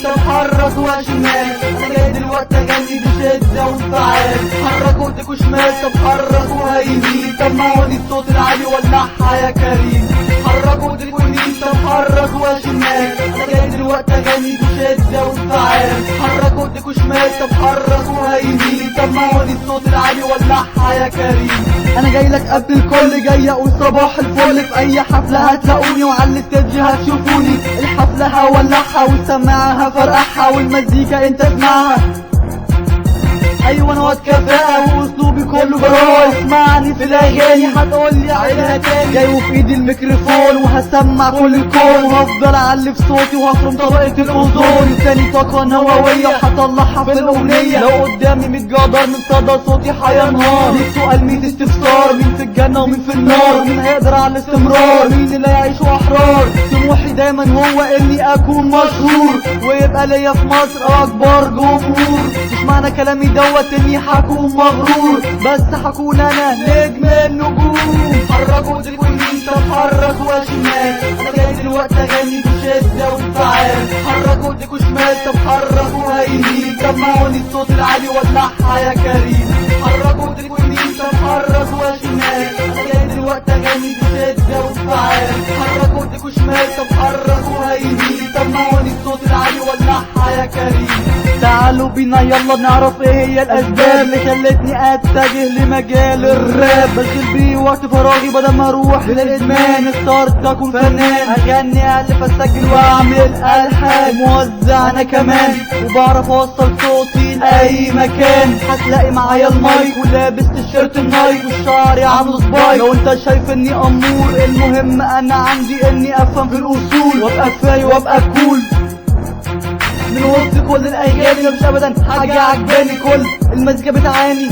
طب حركوها شمال، انا جاي دلوقتي اغني بشدة وانفعال. حركوا ايديكوا شمال طب حركوها يمين، سمعوني الصوت العالي ولعها يا كريم. حركوا ايديكوا يمين طب حركوها شمال، انا جاي دلوقتي اغني بشدة وانفعال. حركوا ايديكوا شمال طب حركوها يمين، سمعوني الصوت العالي ولعها يا كريم. انا جاي لك قبل الكل، جاي اقول صباح الفل. في اي حفلة هتلاقوني وعلى الستيج هتشوفوني. الحفلة هولعها والسماعة هفرقعها والمزيكا انت اسمعها. ايوه انا واد كفاءة واسلوبي كله براءة. اسمعني في الاغاني هتقولي عيلها تاني. جاي وفي ايدي الميكروفون وهسمع كل الكون، وهفضل اعلي في صوتي وهخرم طبقة الاوزون. تاني طاقة نووية وهطلعها في الاغنية. لو قدامي 100 جدار من صدى صوتي هينهار. 100 سؤال 100 استفسار، مين في الجنة ومين في النار، ومين هيقدر على الاستمرار، مين اللي هيعيشوا احرار. طموحي دايما هو اني اكون مشهور، ويبقى ليا في مصر اكبر جمهور. مش معنى كلامي دوت اني هكون مغرور، بس هكون انا نجم النجوم. حركوا ايديكوا يمين طب حركوها شمال، انا جاي دلوقتي اغني بشدة وانفعال. حركوا ايديكوا شمال طب حركوها يمين، سمعوني الصوت العالي ولعها يا كريم. حركوا ايديكوا يمين طب حركوها شمال، انا جاي دلوقتي اغني بشدة وانفعال. حركوا ايديكوا شمال طب حركوها يمين، سمعوني الصوت العالي ولعها يا كريم. تعالوا بينا يلا نعرف ايه هي الاسباب اللي خلتني اتجه لمجال الراب. بشغل بيه وقت فراغي بدل ما اروح للادمان. اخترت اكون فنان، اغني الف اسجل واعمل الحان. موزع انا كمان وبعرف اوصل صوتي لاي مكان. هتلاقي معايا المايك ولابس التيشيرت النايك والشعر عامله سبايك. لو انت شايف اني امور، المهم انا عندي اني افهم في الاصول وابقى كفايه وابقى كول. من وسط كل الاغاني مفيش ابدا حاجه عجباني، كل المزيكا بتعاني.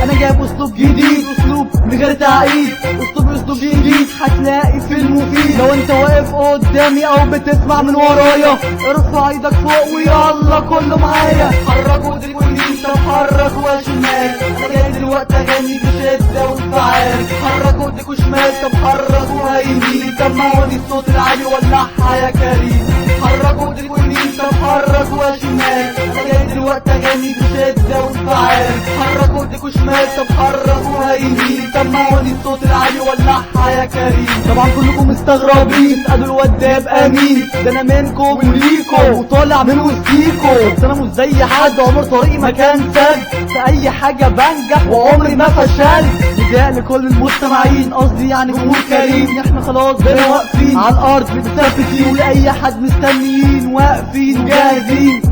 انا جايب اسلوب جديد، اسلوب من غير تعقيد، اسلوب جديد هتلاقي في المفيد. لو انت واقف قدامي او بتسمع من ورايا، ارفع ايدك فوق ويلا كله معايا. حركوا ايديكوا يمين طب حركوها شمال، انا جاي دلوقتي اغني بشدة وانفعال. حركوا ايديكوا شمال طب حركوها يمين، سمعوني الصوت العالي ولعها يا كريم. حركوا ايديكوا يمين طب حركوها شمال، انا جاي دلوقتي اغني بشدة وانفعال. حركوا ايديكوا شمال طب حركوها يمين، سمعوني الصوت العالي ولعها يا كريم. طبعا كلكم مستغربين تسألوا الواد ده يبقى مين؟ ده انا منكم وليكم وطالع من وسطيكم. بس انا مش زي حد، عمر طريقي مكان سد، في اي حاجة بنجح وعمري ما فشلت. نداء لكل المستمعين، قصدي يعني جمهور كريم. احنا خلاص بقينا واقفين على الارض متثبتين، ولاي حد مستنيين واقفين وجاهزين.